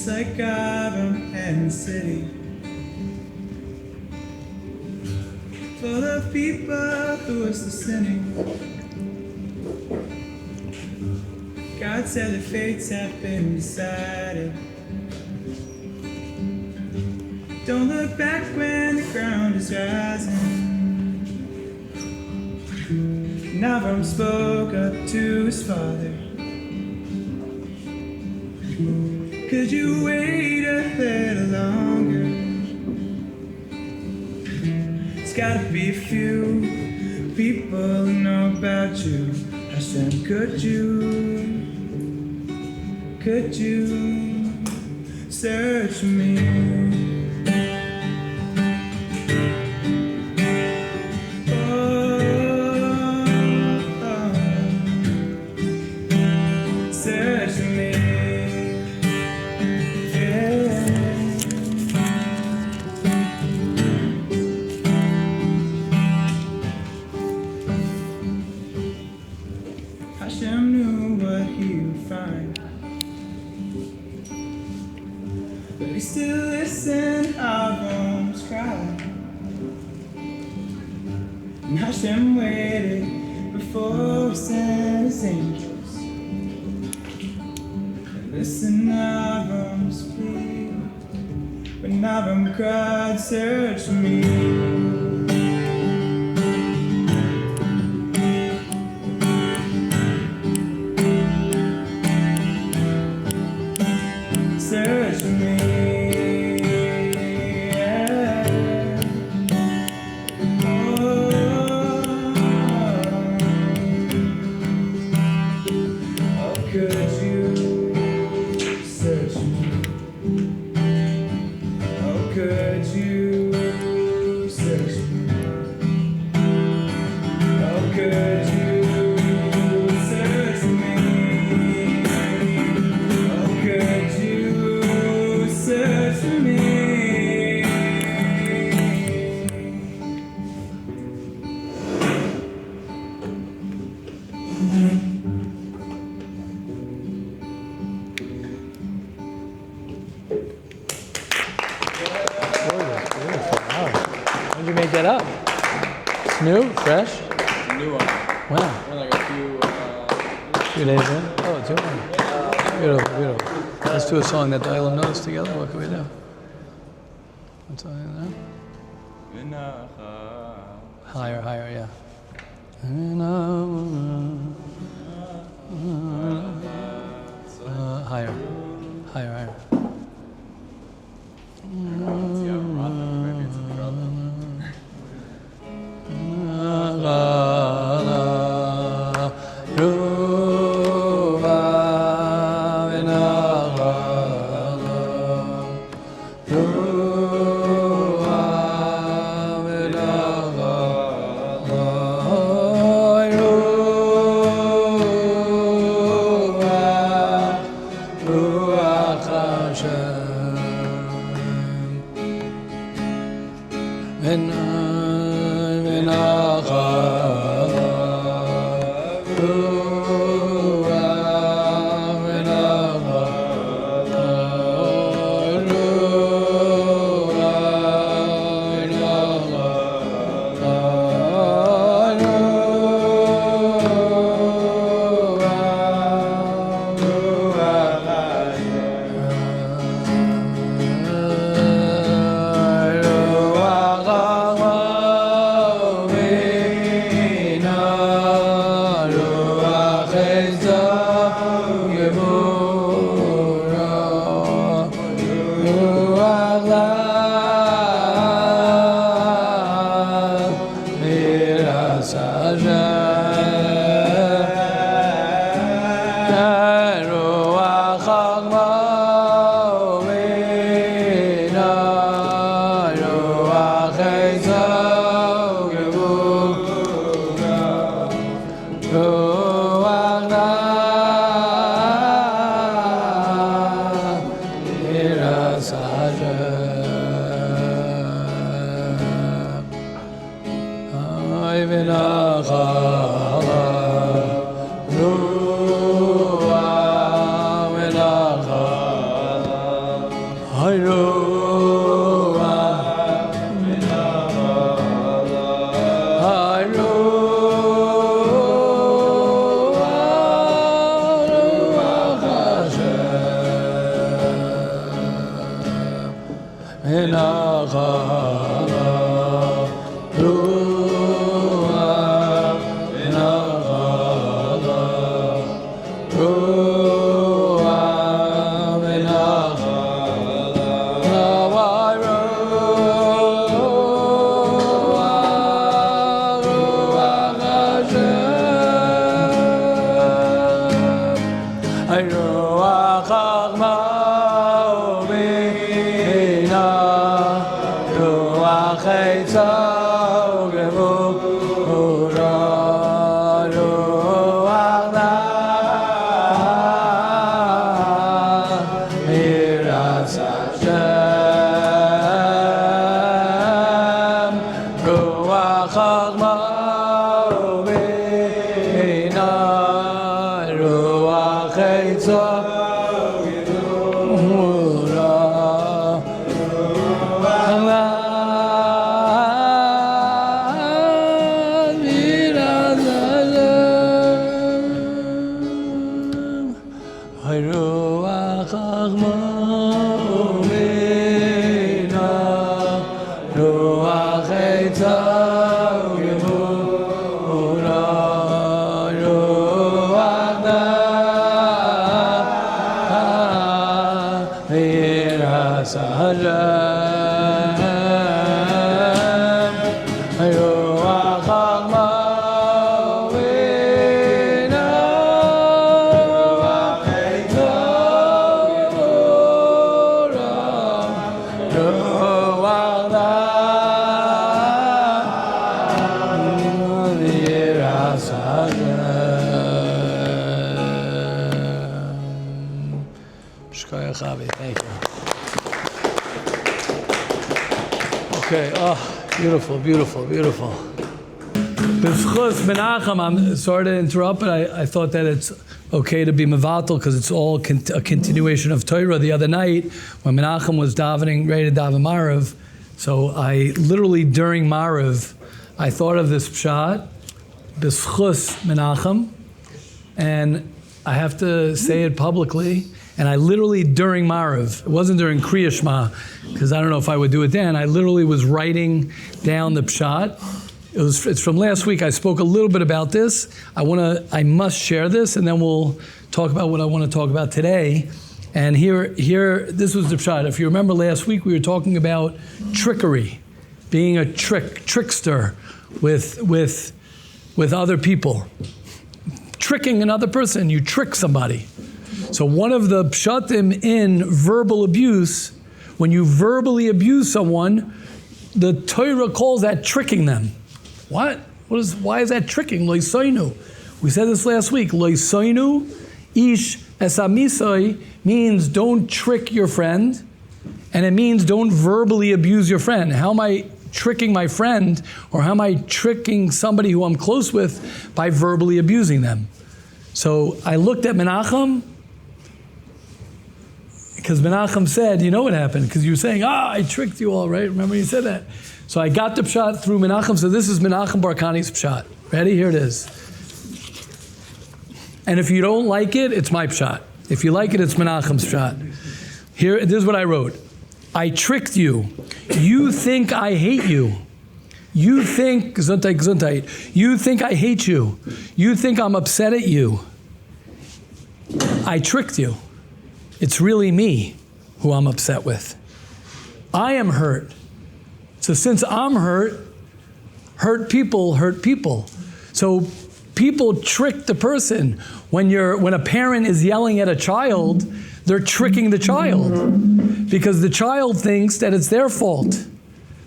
just like Avram and the city, full of people who are still sinning. God said the fates have been decided. Don't look back when the ground is rising. And Avram spoke up to his father. Could you wait a little longer? It's gotta be a few people who know about you. Hashem, could you search me? Hashem knew what he would find, but he still listened Avram's cry. And Hashem waited before he sent his angels. And listened Avram's plea, when Avram cried, search me. Search me, yeah. Oh, could you search me? Oh, could you search me? Oh, could you search me? Oh, could you search me? When did you make that up? It's new, fresh? It's a new one. Wow. We're like a Few days in? Oh, it's your one. Beautiful, beautiful. Let's do a song that the Olam knows together. What can we do? What's that? Higher, higher, yeah. Higher, higher, higher. Thank you. Okay, beautiful, beautiful, beautiful. B'schus Menachem, I'm sorry to interrupt, but I thought that it's okay to be mevatel because it's all a continuation of Torah. The other night, when Menachem was davening, ready to daven Marav, so I literally, during Marav, I thought of this pshat, B'schus Menachem, and I have to say it publicly. And I literally, during Marav, it wasn't during Kriya Shema, because I don't know if I would do it then, I literally was writing down the pshat. It's from last week. I spoke a little bit about this. I must share this, and then we'll talk about what I want to talk about today. And here, this was the pshat. If you remember last week, we were talking about trickery, being a trickster with other people. Tricking another person, you trick somebody. So one of the pshatim in verbal abuse, when you verbally abuse someone, the Torah calls that tricking them. What? Why is that tricking? Lo yisoinu. We said this last week. Lo yisoinu ish esamisoi means don't trick your friend, and it means don't verbally abuse your friend. How am I tricking my friend, or how am I tricking somebody who I'm close with by verbally abusing them? So I looked at Menachem, because Menachem said, you know what happened? Because you were saying, I tricked you all, right? Remember you said that? So I got the pshat through Menachem. So this is Menachem Barkani's pshat. Ready? Here it is. And if you don't like it, it's my pshat. If you like it, it's Menachem's pshat. Here, this is what I wrote. I tricked you. You think I hate you. You think, Gesundheit, you think I hate you. You think I'm upset at you. I tricked you. It's really me who I'm upset with. I am hurt. So since I'm hurt people hurt people. So people trick the person. When a parent is yelling at a child, they're tricking the child because the child thinks that it's their fault.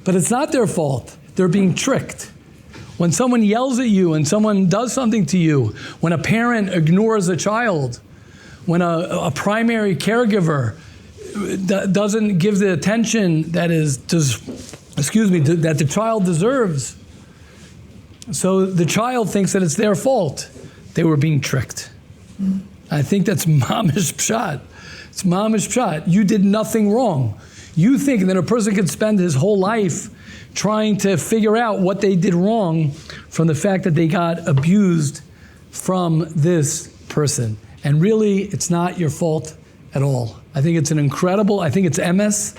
But it's not their fault. They're being tricked. When someone yells at you and someone does something to you, when a parent ignores a child, when a primary caregiver doesn't give the attention that the child deserves, so the child thinks that it's their fault. They were being tricked. I think that's mamish pshat. It's mamish pshat. You did nothing wrong. You think that a person could spend his whole life trying to figure out what they did wrong from the fact that they got abused from this person. And really, it's not your fault at all. I think it's I think it's MS,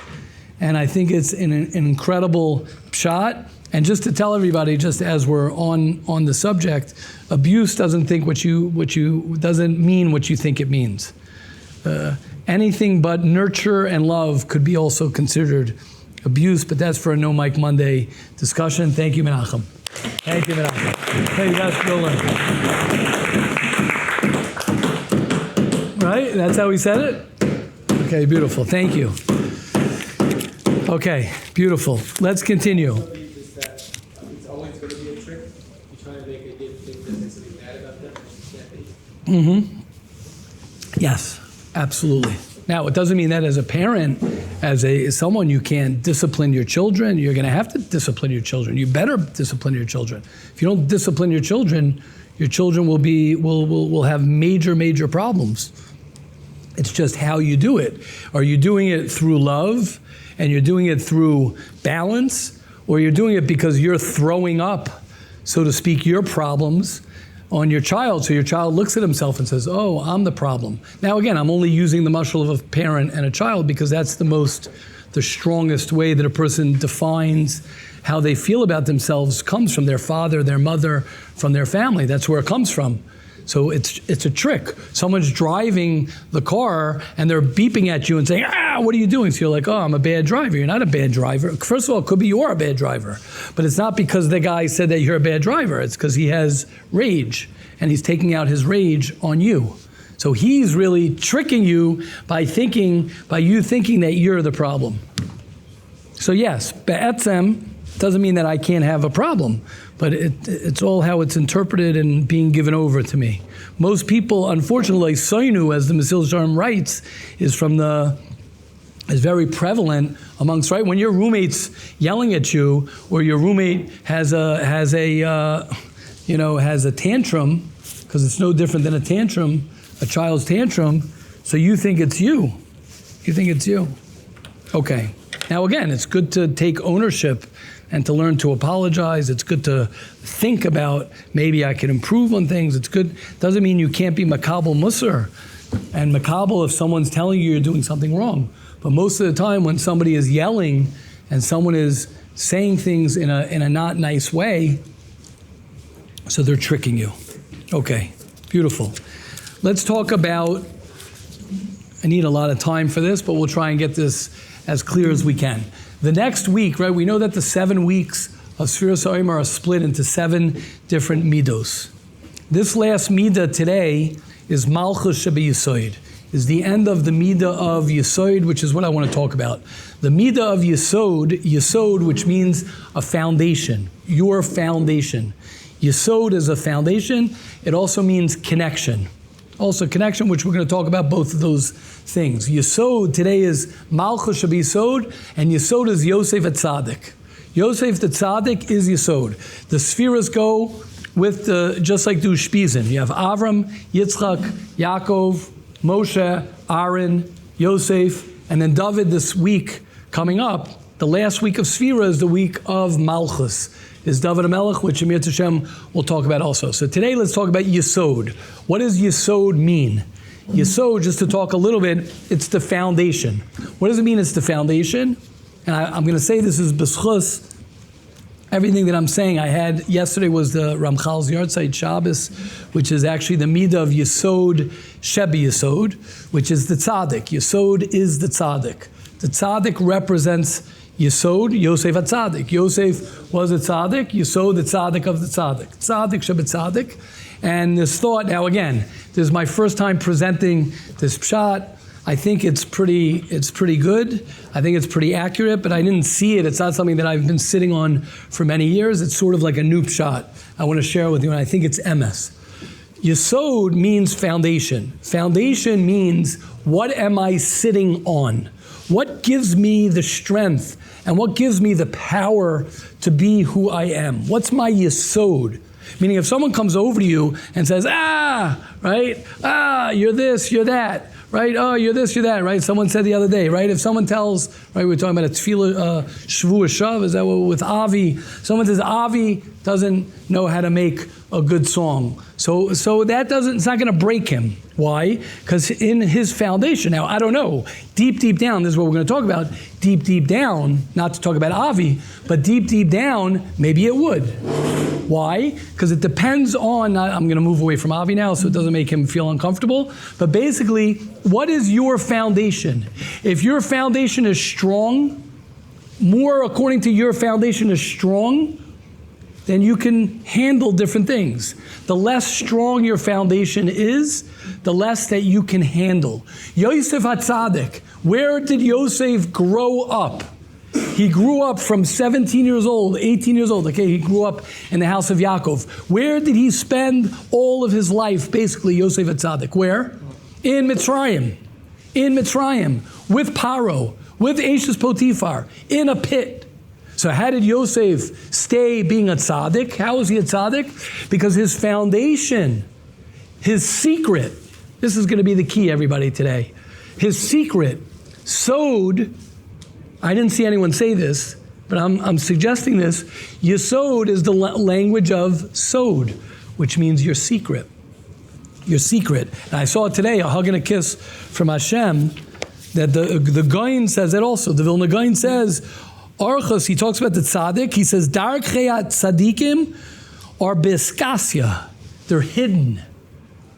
and I think it's an incredible shot. And just to tell everybody, just as we're on the subject, abuse doesn't mean what you think it means. Anything but nurture and love could be also considered abuse, but that's for a No Mike Monday discussion. Thank you, Menachem. Thank you, Menachem. Hey, that's Roland. Right? That's how we said it? Okay, beautiful. Thank you. Okay, beautiful. Let's continue. It's always going to be a trick. You try to make a kid think that there's something bad about them, and you can't be. Yes, absolutely. Now, it doesn't mean that as a parent, as someone, you can't discipline your children. You're going to have to discipline your children. You better discipline your children. If you don't discipline your children will have major problems. It's just how you do it. Are you doing it through love, and you're doing it through balance, or you're doing it because you're throwing up, so to speak, your problems on your child, so your child looks at himself and says, oh, I'm the problem. Now again, I'm only using the mashal of a parent and a child because that's the strongest way that a person defines how they feel about themselves comes from their father, their mother, from their family. That's where it comes from. So it's a trick. Someone's driving the car and they're beeping at you and saying, what are you doing? So you're like, oh, I'm a bad driver. You're not a bad driver. First of all, it could be you are a bad driver. But it's not because the guy said that you're a bad driver. It's because he has rage and he's taking out his rage on you. So he's really tricking you by you thinking that you're the problem. So yes, be'etzem doesn't mean that I can't have a problem, but it's all how it's interpreted and being given over to me. Most people, unfortunately, soinu, as the Mesil Sharm writes, is very prevalent amongst, right? When your roommate's yelling at you, or your roommate has a tantrum, because it's no different than a tantrum, a child's tantrum. So you think it's you. You think it's you. Okay. Now again, it's good to take ownership and to learn to apologize. It's good to think about maybe I can improve on things. It's good. Doesn't mean you can't be makabel musar and makabel if someone's telling you you're doing something wrong. But most of the time when somebody is yelling and someone is saying things in a not nice way, so they're tricking you. Okay, beautiful. Let's talk about, I need a lot of time for this, but we'll try and get this as clear as we can. The next week, right, we know that the 7 weeks of Sefiras Omer are split into 7 different midos. This last midah today is Malchus Sheba Yesod, is the end of the midah of Yesod, which is what I want to talk about. The midah of Yesod, which means a foundation, your foundation. Yesod is a foundation. It also means connection. Also connection, which we're going to talk about both of those things. Yesod today is Malchus Sheba Yesod, and Yesod is Yosef Tzadik. Yosef the Tzadik is Yesod. The Sefiras go with just like do Shpizin. You have Avram, Yitzchak, Yaakov, Moshe, Aaron, Yosef, and then David this week coming up. The last week of Sefira is the week of Malchus. Is David HaMelech, which Emir Tashem will talk about also. So today let's talk about Yesod. What does Yesod mean? Yesod, just to talk a little bit, it's the foundation. What does it mean it's the foundation? And I'm going to say this is b'schus. Everything that I'm saying, I had yesterday was the Ramchal's Yartzeit Shabbos, which is actually the midah of Yesod, Sheba Yesod, which is the Tzadik. Yesod is the Tzadik. The Tzadik represents Yesod, Yosef HaTzadik. Yosef was a Tzadik, Yesod, the Tzadik of the Tzadik. Tzadik, Sheba Tzadik. And this thought, now again, this is my first time presenting this pshat. I think it's pretty good. I think it's pretty accurate, but I didn't see it. It's not something that I've been sitting on for many years. It's sort of like a new pshat I want to share with you, and I think it's MS. Yesod means foundation. Foundation means, what am I sitting on? What gives me the strength and what gives me the power to be who I am? What's my Yesod? Meaning if someone comes over to you and says, right? You're this, you're that, right? Oh, you're this, you're that, right? Someone said the other day, right? If someone tells, right, we're talking about a tefillah, shvu shav, is that what with Avi? Someone says Avi doesn't know how to make a good song. So that it's not going to break him. Why? Because in his foundation, now I don't know, deep down, this is what we're going to talk about, deep down, not to talk about Avi, but deep down, maybe it would. Why? Because it depends on, I'm going to move away from Avi now so it doesn't make him feel uncomfortable, but basically, what is your foundation? If your foundation is strong, more according to your foundation is strong, then you can handle different things. The less strong your foundation is, the less that you can handle. Yosef HaTzadik, where did Yosef grow up? He grew up from 17 years old, 18 years old. Okay, he grew up in the house of Yaakov. Where did he spend all of his life, basically, Yosef HaTzadik? Where? In Mitzrayim. In Mitzrayim, with Paro, with Eshes Potiphar, in a pit. So how did Yosef stay being a tzaddik? How was he a tzaddik? Because his foundation, his secret, this is going to be the key, everybody, today. His secret, Yesod, I didn't see anyone say this, but I'm suggesting this. Yesod is the language of sod, which means your secret. Your secret. And I saw today a hug and a kiss from Hashem that the Gaon says that also. The Vilna Gaon says, Archos, he talks about the tzaddik. He says, Darkei tzaddikim are beskasya. They're hidden.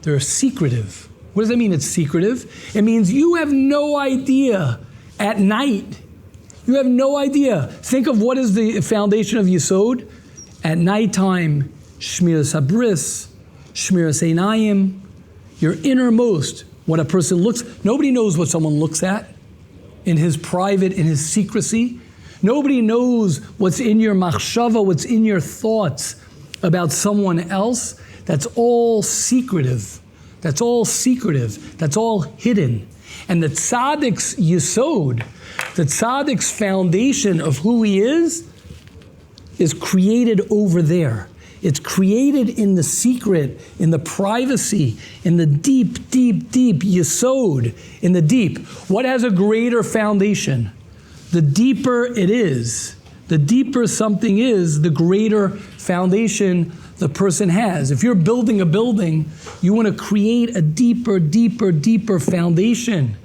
They're secretive. What does that mean? It's secretive. It means you have no idea at night. You have no idea. Think of what is the foundation of Yesod. At nighttime, Shmiras Habris, Shmiras Einayim, your innermost, what a person looks. Nobody knows what someone looks at in his private, in his secrecy. Nobody knows what's in your machshava, what's in your thoughts about someone else. That's all secretive. That's all secretive. That's all hidden. And the tzaddik's yesod, the tzaddik's foundation of who he is created over there. It's created in the secret, in the privacy, in the deep yesod, in the deep. What has a greater foundation? The deeper it is, the deeper something is, the greater foundation the person has. If you're building a building, you want to create a deeper foundation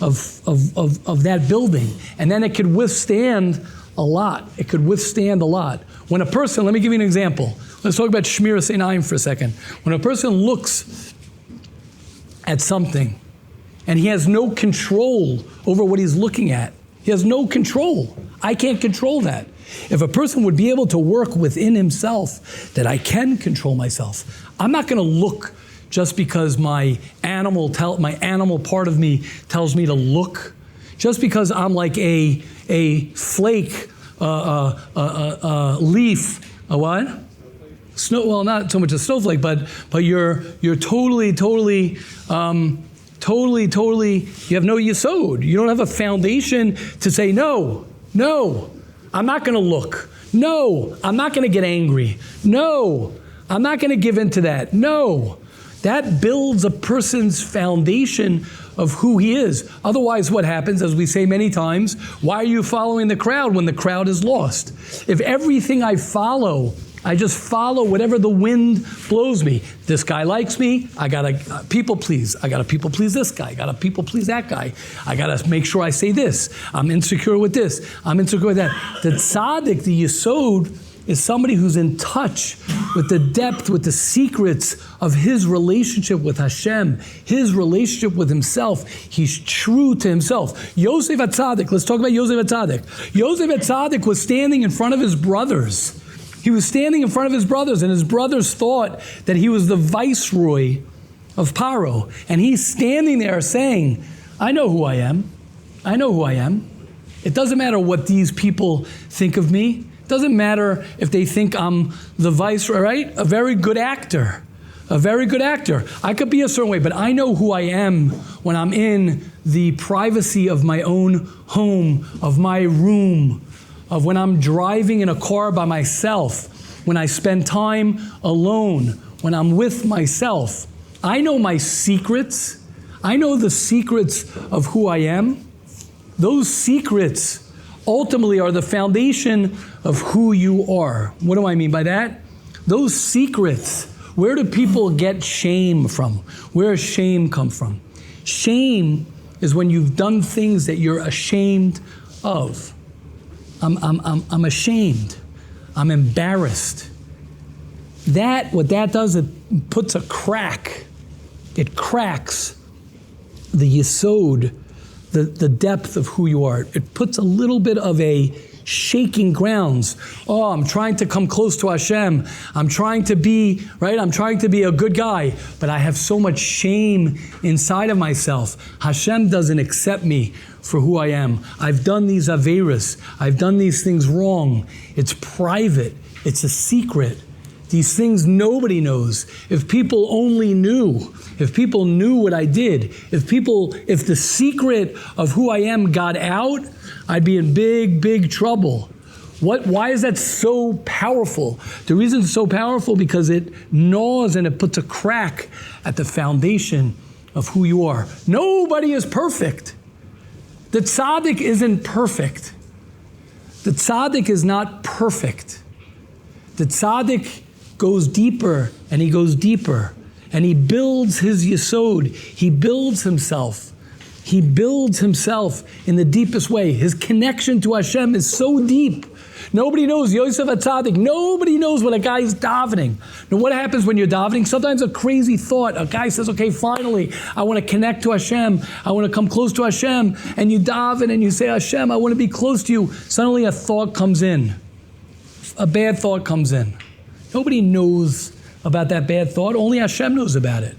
of that building. And then it could withstand a lot. It could withstand a lot. When a person, let me give you an example. Let's talk about Shmiras Einayim for a second. When a person looks at something and he has no control over what he's looking at, he has no control. I can't control that. If a person would be able to work within himself that I can control myself, I'm not going to look just because my animal part of me tells me to look, just because I'm like a flake, leaf, a what? Snow. Well, not so much a snowflake, but you're totally. You have no yesod. You don't have a foundation to say no. I'm not going to look. No, I'm not going to get angry. No, I'm not going to give in to that. No, that builds a person's foundation of who he is. Otherwise, what happens, as we say many times, why are you following the crowd when the crowd is lost? If everything I follow, I just follow whatever the wind blows me. This guy likes me. I got to people please. I got to people please this guy. I got to people please that guy. I got to make sure I say this. I'm insecure with this. I'm insecure with that. The tzaddik, the yesod, is somebody who's in touch with the depth, with the secrets of his relationship with Hashem, his relationship with himself. He's true to himself. Yosef HaTzadik, let's talk about Yosef HaTzadik. Yosef HaTzadik was standing in front of his brothers. He was standing in front of his brothers, and his brothers thought that he was the viceroy of Paro. And he's standing there saying, I know who I am. I know who I am. It doesn't matter what these people think of me. It doesn't matter if they think I'm the viceroy, right? A very good actor. A very good actor. I could be a certain way, but I know who I am when I'm in the privacy of my own home, of my room, of when I'm driving in a car by myself, when I spend time alone, when I'm with myself. I know my secrets. I know the secrets of who I am. Those secrets ultimately are the foundation of who you are. What do I mean by that? Those secrets, where do people get shame from? Where does shame come from? Shame is when you've done things that you're ashamed of. I'm ashamed. I'm embarrassed. What that does, it puts a crack. It cracks the Yesod, the depth of who you are. It puts a little bit of a shaking grounds. Oh, I'm trying to come close to Hashem. I'm trying to be, right? I'm trying to be a good guy, but I have so much shame inside of myself. Hashem doesn't accept me for who I am. I've done these averas. I've done these things wrong. It's private. It's a secret. These things nobody knows. If people only knew, if people knew what I did, if the secret of who I am got out, I'd be in big, big trouble. Why is that so powerful? The reason it's so powerful because it gnaws and it puts a crack at the foundation of who you are. Nobody is perfect. The Tzadik isn't perfect. The Tzadik is not perfect. The Tzadik goes deeper and he goes deeper and he builds his Yesod. He builds himself. He builds himself in the deepest way. His connection to Hashem is so deep. Nobody knows Yosef HaTzadik. Nobody knows what a guy is davening. Now what happens when you're davening? Sometimes a crazy thought. A guy says, okay, finally, I want to connect to Hashem. I want to come close to Hashem. And you daven and you say, Hashem, I want to be close to you. Suddenly a thought comes in. A bad thought comes in. Nobody knows about that bad thought. Only Hashem knows about it.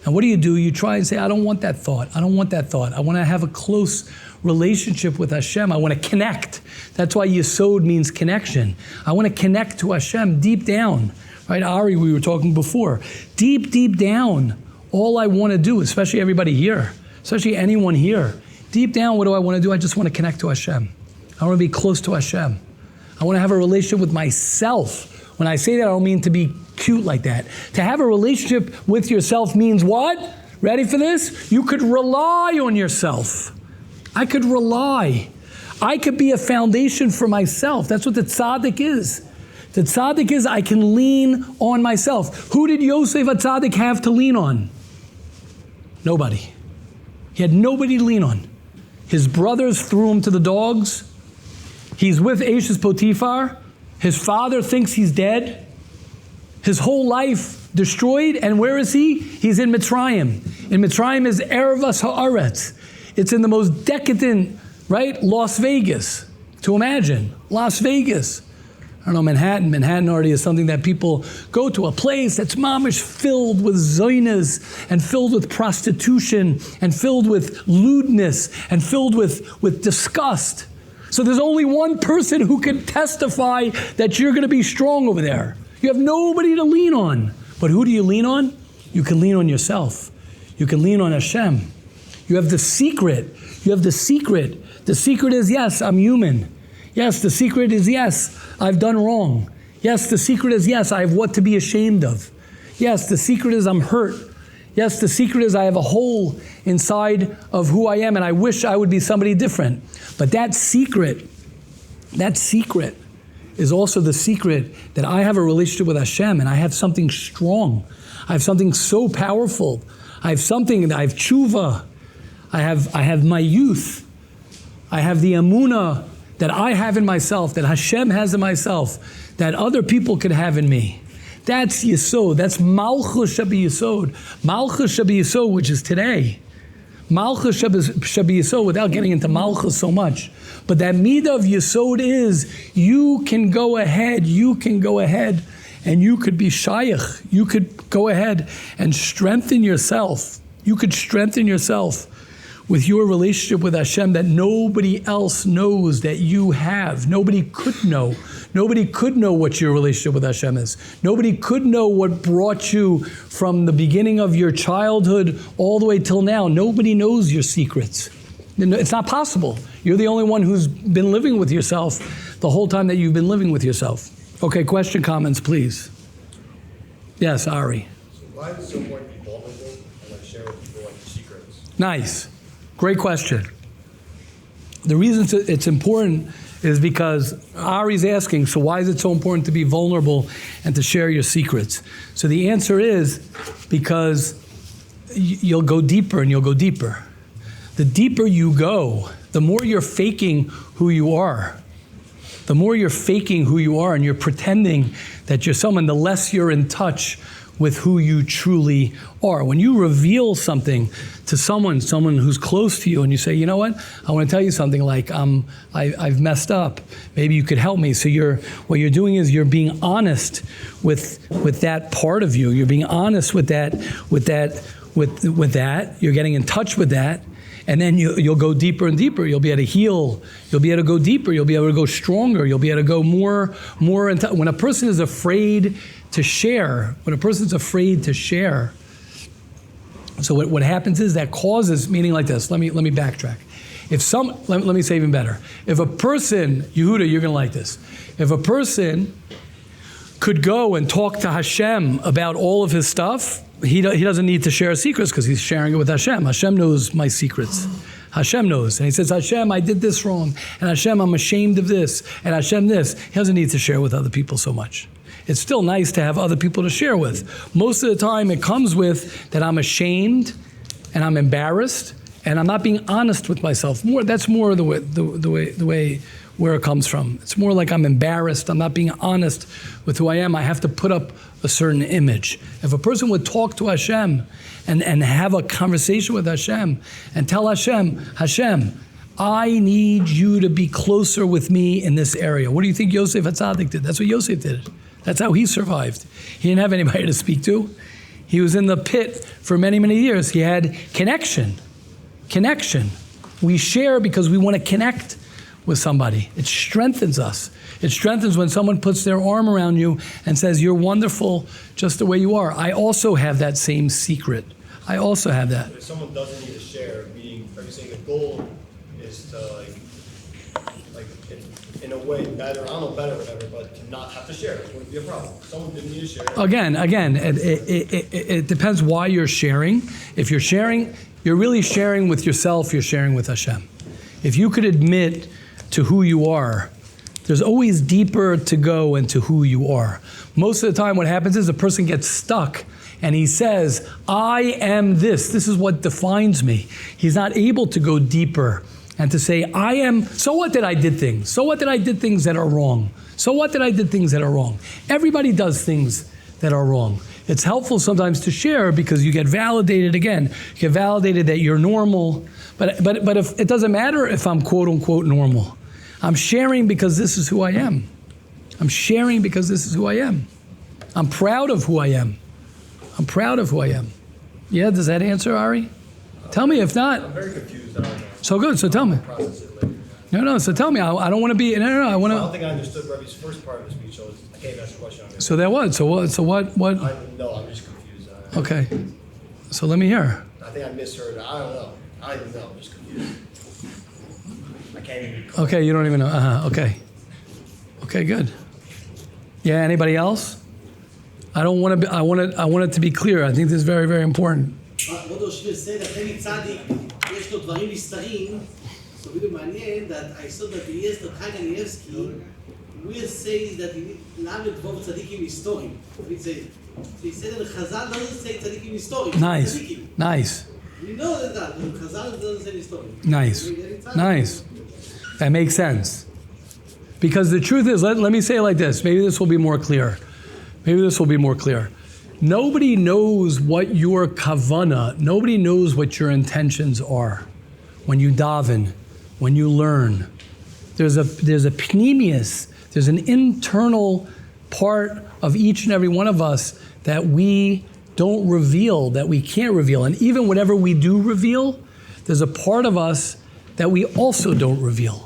And what do? You try and say, I don't want that thought. I don't want that thought. I want to have a close relationship with Hashem. I want to connect. That's why Yesod means connection. I want to connect to Hashem deep down. Right, Ari, we were talking before. Deep, deep down, all I want to do, especially everybody here, especially anyone here, deep down, what do I want to do? I just want to connect to Hashem. I want to be close to Hashem. I want to have a relationship with myself. When I say that, I don't mean to be cute like that. To have a relationship with yourself means what? Ready for this? You could rely on yourself. I could rely. I could be a foundation for myself. That's what the Tzadik is. The Tzadik is I can lean on myself. Who did Yosef HaTzadik have to lean on? Nobody. He had nobody to lean on. His brothers threw him to the dogs. He's with Ashes Potiphar. His father thinks he's dead. His whole life destroyed. And where is he? He's in Mitzrayim. In Mitzrayim is Erevas Haaretz. It's in the most decadent, right? Las Vegas. To imagine. Las Vegas. I don't know, Manhattan. Manhattan already is something that people go to. A place that's mamish filled with zoinas and filled with prostitution and filled with lewdness and filled with disgust. So there's only one person who can testify that you're going to be strong over there. You have nobody to lean on. But who do you lean on? You can lean on yourself. You can lean on Hashem. You have the secret. You have the secret. The secret is, yes, I'm human. Yes, the secret is, yes, I've done wrong. Yes, the secret is, yes, I have what to be ashamed of. Yes, the secret is I'm hurt. Yes, the secret is I have a hole inside of who I am and I wish I would be somebody different. But that secret is also the secret that I have a relationship with Hashem and I have something strong. I have something so powerful. I have something that I have tshuva. I have my youth. I have the emunah that I have in myself, that Hashem has in myself, that other people could have in me. That's Yesod. That's Malchus Shabi Yesod. Malchus Shabi Yesod, which is today. Malchus Shabi Yesod, without getting into Malchus so much. But that midah of Yesod is, you can go ahead and you could be shaykh. You could go ahead and strengthen yourself. You could strengthen yourself with your relationship with Hashem that nobody else knows that you have. Nobody could know. Nobody could know what your relationship with Hashem is. Nobody could know what brought you from the beginning of your childhood all the way till now. Nobody knows your secrets. It's not possible. You're the only one who's been living with yourself the whole time that you've been living with yourself. Okay, question, comments, please. Yes, Ari. So why is it so important to be vulnerable and like share with people like your secret? Nice. Great question. The reason it's important is because Ari's asking, so why is it so important to be vulnerable and to share your secrets? So the answer is because you'll go deeper and you'll go deeper. The deeper you go, the more you're faking who you are. The more you're faking who you are and you're pretending that you're someone, the less you're in touch with who you truly are. When you reveal something to someone who's close to you, and you say, you know what, I want to tell you something, like I've messed up. Maybe you could help me. So what you're doing is you're being honest with that part of you. You're being honest with that. You're getting in touch with that. And then you'll go deeper and deeper. You'll be able to heal. You'll be able to go deeper. You'll be able to go stronger. You'll be able to go more. When a person is afraid to share, so what happens is that causes, meaning like this. Let me backtrack. Let me say even better. If a person, Yehuda, you're going to like this. If a person could go and talk to Hashem about all of his stuff, he doesn't need to share secrets because he's sharing it with Hashem. Hashem knows my secrets. Hashem knows. And he says, Hashem, I did this wrong. And Hashem, I'm ashamed of this. And Hashem, this. He doesn't need to share with other people so much. It's still nice to have other people to share with. Most of the time it comes with that I'm ashamed and I'm embarrassed and I'm not being honest with myself. That's more the way where it comes from. It's more like I'm embarrassed. I'm not being honest with who I am. I have to put up a certain image. If a person would talk to Hashem and have a conversation with Hashem and tell Hashem, I need you to be closer with me in this area. What do you think Yosef Tzadik did? That's what Yosef did. That's how he survived. He didn't have anybody to speak to. He was in the pit for many, many years. He had connection. We share because we want to connect with somebody. It strengthens us. It strengthens when someone puts their arm around you and says, you're wonderful just the way you are. I also have that same secret. I also have that. If someone doesn't need to share, meaning, are you saying the goal is to like in a way better, I don't know better or whatever, but to not have to share, it wouldn't be a problem. Someone didn't need to share. Again, it depends why you're sharing. If you're sharing, you're really sharing with yourself, you're sharing with Hashem. If you could admit to who you are, there's always deeper to go into who you are. Most of the time what happens is a person gets stuck and he says, I am this. This is what defines me. He's not able to go deeper and to say, I am, so what that I did things? So what that I did things that are wrong? So what that I did things that are wrong? Everybody does things that are wrong. It's helpful sometimes to share because you get validated again. You get validated that you're normal. But if it doesn't matter if I'm quote unquote normal. I'm sharing because this is who I am. I'm sharing because this is who I am. I'm proud of who I am. I'm proud of who I am. Yeah, does that answer, Ari? Tell me if not. I'm very confused. I don't know. So good, so tell me. Process it later. No, so tell me. I don't want to be, no, I want I to. don't think I understood Rabbi's first part of the speech, so I can't ask a question on it. So that what? So what? No, I'm just confused. Okay. So let me hear. I think I misheard. I don't know. I don't even know. I'm just confused. I can't even. Okay, you don't even know. Okay. Okay, good. Yeah, anybody else? I want it to be clear. I think this is very, very important. כבוד ראש said that any Tzadik, יש לו דברים נסתרים, so really מעניין that I saw that the Yesod Kanievsky will say that he not involve tzaddikim historim. He said that Chazal doesn't say tzaddikim historim. Nice. We know that Chazal doesn't say historim. Nice. That makes sense. Because the truth is, let me say it like this. Maybe this will be more clear. Nobody knows what your kavana, nobody knows what your intentions are when you daven, when you learn. There's a pnimius, there's an internal part of each and every one of us that we don't reveal, that we can't reveal. And even whatever we do reveal, there's a part of us that we also don't reveal.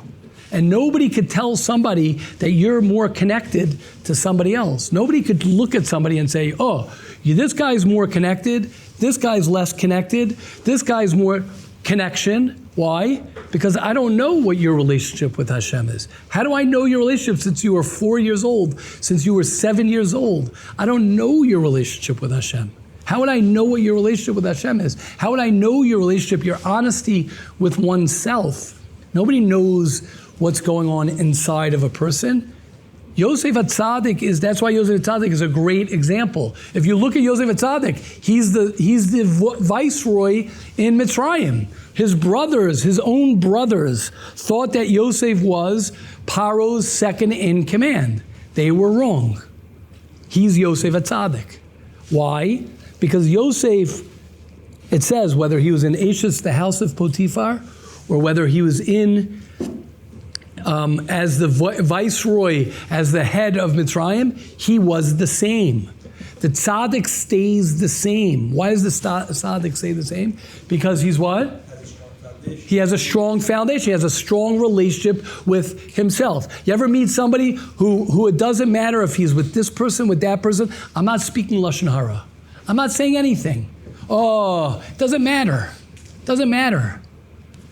And nobody could tell somebody that you're more connected to somebody else. Nobody could look at somebody and say, oh, this guy's more connected, this guy's less connected, this guy's more connection. Why? Because I don't know what your relationship with Hashem is. How do I know your relationship since you were 4 years old, since you were 7 years old? I don't know your relationship with Hashem. How would I know what your relationship with Hashem is? How would I know your relationship, your honesty with oneself? Nobody knows what's going on inside of a person. Yosef HaTzadik that's why Yosef HaTzadik is a great example. If you look at Yosef HaTzadik, he's the viceroy in Mitzrayim. His brothers, his own brothers, thought that Yosef was Paro's second in command. They were wrong. He's Yosef HaTzadik. Why? Because Yosef, it says, whether he was in Ashes, the house of Potiphar, or whether he was in as the viceroy, as the head of Mitzrayim, he was the same. The tzaddik stays the same. Why does the tzaddik stay the same? Because he's what? He has a strong foundation. He has a strong relationship with himself. You ever meet somebody who it doesn't matter if he's with this person, with that person? I'm not speaking Lashon Hara. I'm not saying anything. Oh, it doesn't matter. Doesn't matter.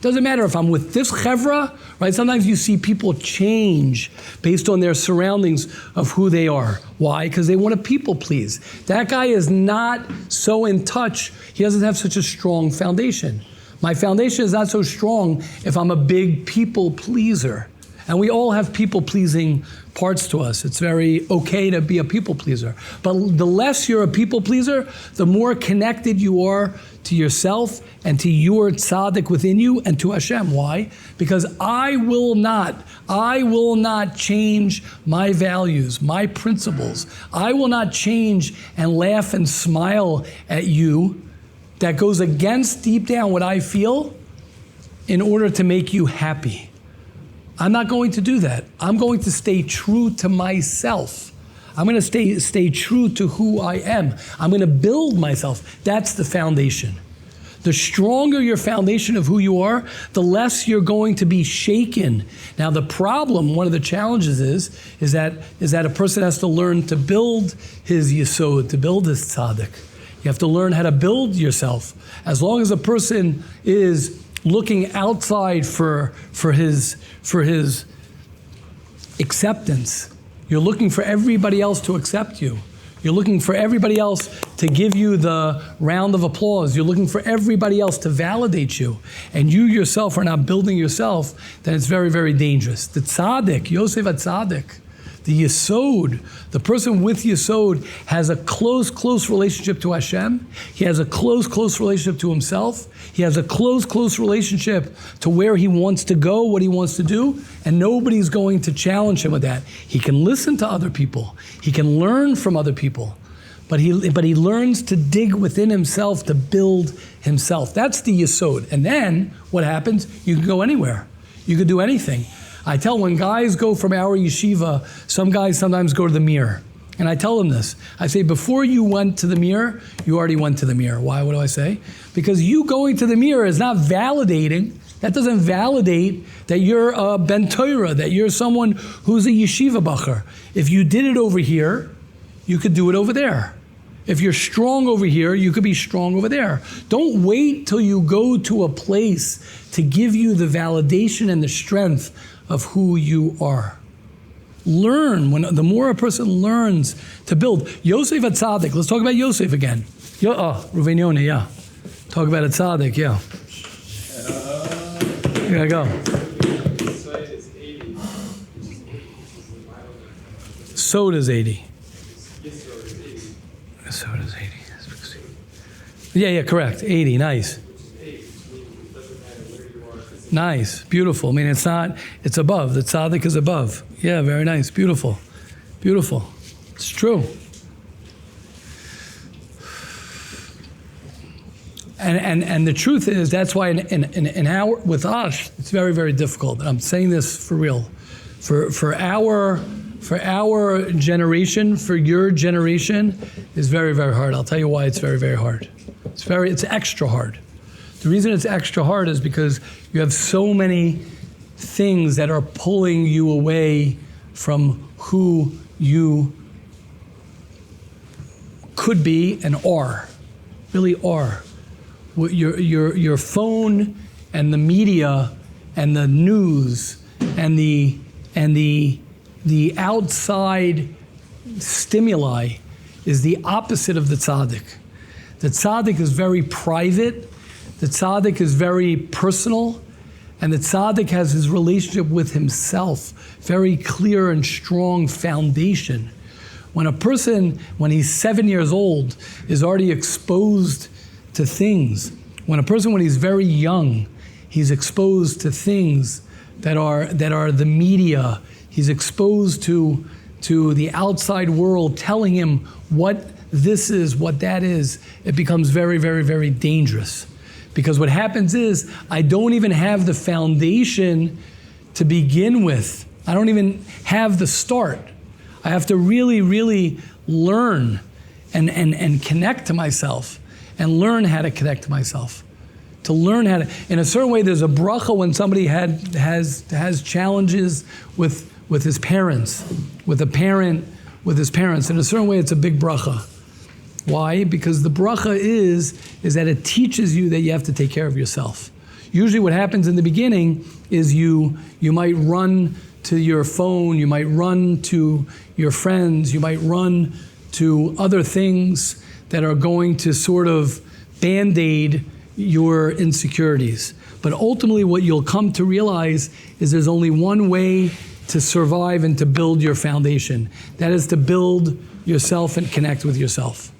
Doesn't matter if I'm with this chevra, right? Sometimes you see people change based on their surroundings of who they are. Why? Because they want to people please. That guy is not so in touch. He doesn't have such a strong foundation. My foundation is not so strong if I'm a big people pleaser. And we all have people pleasing parts to us. It's very okay to be a people pleaser. But the less you're a people pleaser, the more connected you are to yourself and to your tzaddik within you and to Hashem. Why? Because I will not change my values, my principles. I will not change and laugh and smile at you that goes against deep down what I feel in order to make you happy. I'm not going to do that. I'm going to stay true to myself. I'm going to stay true to who I am. I'm going to build myself. That's the foundation. The stronger your foundation of who you are, the less you're going to be shaken. Now the problem, one of the challenges is that a person has to learn to build his Yesod, to build his Tzadik. You have to learn how to build yourself. As long as a person is looking outside for his acceptance, you're looking for everybody else to accept you. You're looking for everybody else to give you the round of applause. You're looking for everybody else to validate you. And you yourself are not building yourself, then it's very, very dangerous. The tzaddik, Yosef HaTzadik, the Yesod, the person with Yesod has a close relationship to Hashem. He has a close relationship to himself. He has a close relationship to where he wants to go, what he wants to do, and nobody's going to challenge him with that. He can listen to other people. He can learn from other people. But he learns to dig within himself to build himself. That's the Yesod. And then what happens? You can go anywhere. You can do anything. I tell when guys go from our yeshiva, some guys sometimes go to the mirror. And I tell them this. I say, before you went to the mirror, you already went to the mirror. Why? What do I say? Because you going to the mirror is not validating. That doesn't validate that you're a ben Torah, that you're someone who's a yeshiva bacher. If you did it over here, you could do it over there. If you're strong over here, you could be strong over there. Don't wait till you go to a place to give you the validation and the strength of who you are. Learn. The more a person learns to build. Yosef HaTzadik. Let's talk about Yosef again. Rabbi Yoni, yeah. Talk about a tzaddik, yeah. Here I go. Sod is 80. Sod is 80. Yeah, correct. 80, nice. Nice, beautiful. I mean, it's above. The tzaddik is above. Yeah, very nice, beautiful. Beautiful. It's true. And the truth is, that's why with us, it's very, very difficult. And I'm saying this for real. For our generation, for your generation, is very, very hard. I'll tell you why it's very, very hard. It's extra hard. The reason it's extra hard is because you have so many things that are pulling you away from who you could be and are, really are. Your phone and the media and the news and the outside stimuli is the opposite of the tzaddik. The tzaddik is very private. The tzaddik is very personal. And the tzaddik has his relationship with himself, very clear and strong foundation. When a person, when he's 7 years old, is already exposed to things, when a person, when he's very young, he's exposed to things that are the media, he's exposed to the outside world telling him what this is, what that is, it becomes very, very, very dangerous. Because what happens is, I don't even have the foundation to begin with. I don't even have the start. I have to really, really learn and connect to myself and learn how to connect to myself. To learn how to, in a certain way, there's a bracha when somebody has challenges with his parents, with a parent, with his parents. In a certain way, it's a big bracha. Why? Because the bracha is that it teaches you that you have to take care of yourself. Usually what happens in the beginning is you might run to your phone, you might run to your friends, you might run to other things that are going to sort of band-aid your insecurities. But ultimately what you'll come to realize is there's only one way to survive and to build your foundation. That is to build yourself and connect with yourself.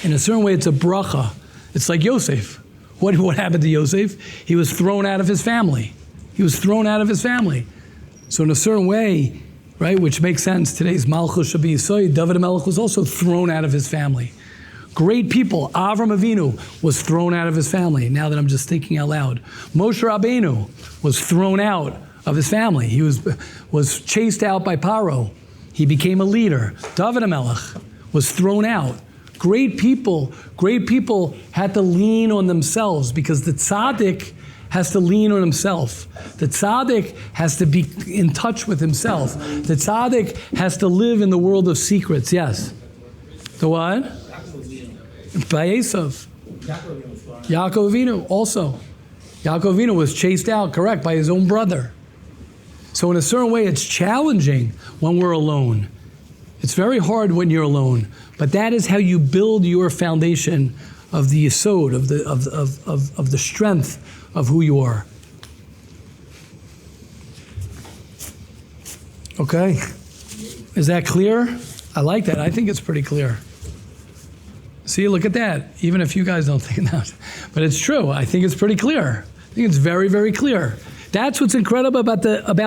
In a certain way, it's a bracha. It's like Yosef. What happened to Yosef? He was thrown out of his family. He was thrown out of his family. So in a certain way, right, which makes sense, today's Malchus Shabi Yesod, David HaMelech was also thrown out of his family. Great people. Avram Avinu was thrown out of his family. Now that I'm just thinking out loud. Moshe Rabbeinu was thrown out of his family. He was chased out by Paro. He became a leader. David HaMelech was thrown out. Great people had to lean on themselves because the tzaddik has to lean on himself. The tzaddik has to be in touch with himself. The tzaddik has to live in the world of secrets. Yes. The what? By Yesod. Yaakov Avinu also. Yaakov Avinu was chased out, correct, by his own brother. So in a certain way, it's challenging when we're alone. It's very hard when you're alone, but that is how you build your foundation of the Yesod, of the strength of who you are. Okay, is that clear? I like that. I think it's pretty clear. See, look at that. Even if you guys don't think that, but it's true. I think it's pretty clear. I think it's very, very clear. That's what's incredible about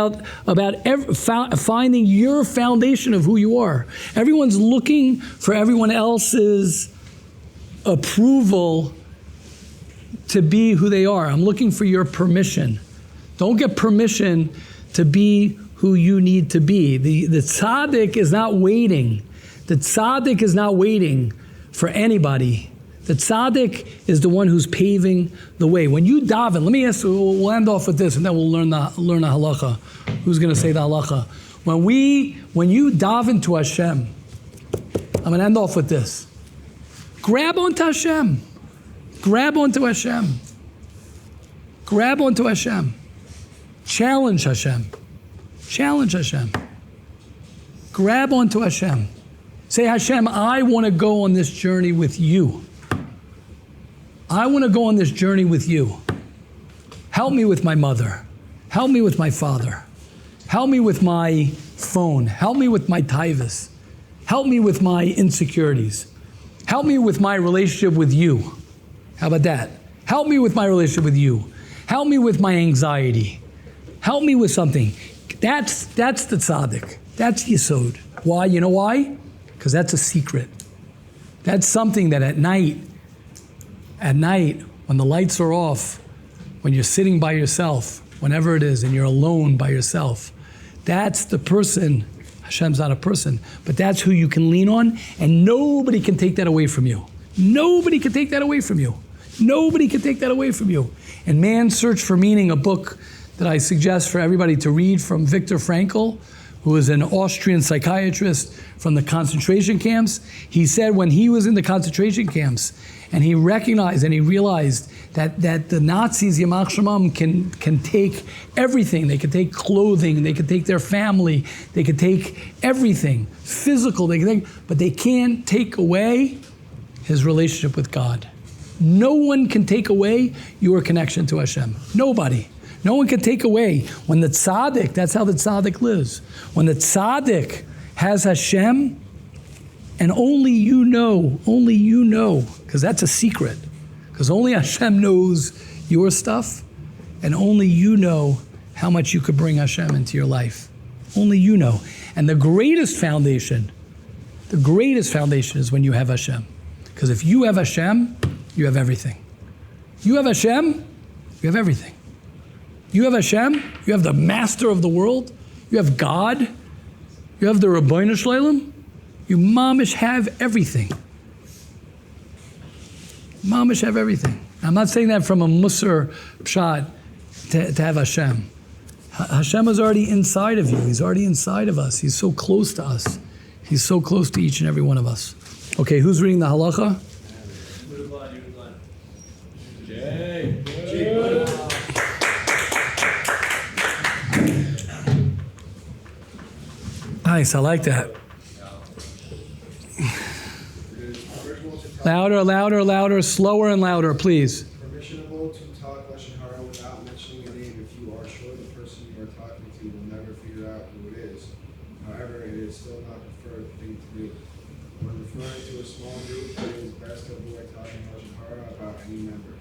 finding your foundation of who you are. Everyone's looking for everyone else's approval to be who they are. I'm looking for your permission. Don't get permission to be who you need to be. The tzaddik is not waiting. The tzaddik is not waiting for anybody. The tzaddik is the one who's paving the way. When you daven, let me ask, we'll end off with this and then we'll learn the halacha. Who's going to say the halacha? When you daven to Hashem, I'm going to end off with this. Grab onto Hashem. Grab onto Hashem. Grab onto Hashem. Challenge Hashem. Challenge Hashem. Grab onto Hashem. Say, Hashem, I want to go on this journey with you. I want to go on this journey with you. Help me with my mother. Help me with my father. Help me with my phone. Help me with my taivas. Help me with my insecurities. Help me with my relationship with you. How about that? Help me with my relationship with you. Help me with my anxiety. Help me with something. That's the tzaddik. That's Yesod. Why? You know why? Because that's a secret. That's something that at night, when the lights are off, when you're sitting by yourself, whenever it is, and you're alone by yourself, that's the person. Hashem's not a person, but that's who you can lean on, and nobody can take that away from you. Nobody can take that away from you. Nobody can take that away from you. And Man's Search for Meaning, a book that I suggest for everybody to read from Viktor Frankl, who is an Austrian psychiatrist from the concentration camps. He said when he was in the concentration camps, and he recognized and he realized that the Nazis, Yamach Shemam, can take everything. They can take clothing, they can take their family, they can take everything, physical, they can take, but they can't take away his relationship with God. No one can take away your connection to Hashem. Nobody. No one can take away. When the Tzadik, that's how the Tzadik lives. When the Tzadik has Hashem, and only you know, because that's a secret, because only Hashem knows your stuff, and only you know how much you could bring Hashem into your life. Only you know. And the greatest foundation is when you have Hashem. Because if you have Hashem, you have everything. You have Hashem, you have everything. You have Hashem, you have the master of the world, you have God, you have the Rabbeinu Shleilim, you mamish have everything. Mamish have everything. I'm not saying that from a Musar pshat to have Hashem. Hashem is already inside of you. He's already inside of us. He's so close to us. He's so close to each and every one of us. Okay, who's reading the halacha? Nice, I like that. Louder, louder, louder, slower and louder, please. Permissionable to talk Lashon Hara without mentioning a name if you are sure the person you are talking to will never figure out who it is. However, it is still not the preferred thing to do. When referring to a small group, it is best to avoid talking Lashon Hara about any member,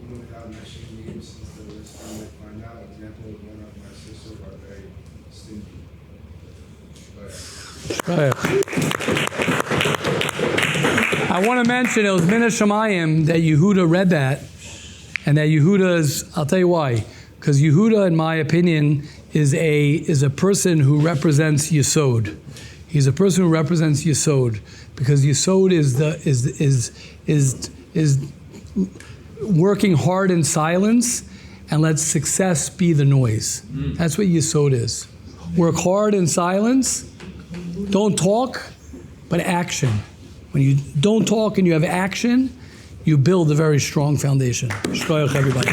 even without mentioning names, since the listener might find out. Example, one of my sisters are very stingy. I want to mention it was Min Hashamayim that Yehuda read that, and that Yehuda's, I'll tell you why, because Yehuda, in my opinion, is a person who represents Yesod. He's a person who represents Yesod, because Yesod is working hard in silence and let success be the noise. That's what Yesod is. Work hard in silence. Don't talk, but action. When you don't talk and you have action, you build a very strong foundation. Shkoyach, everybody.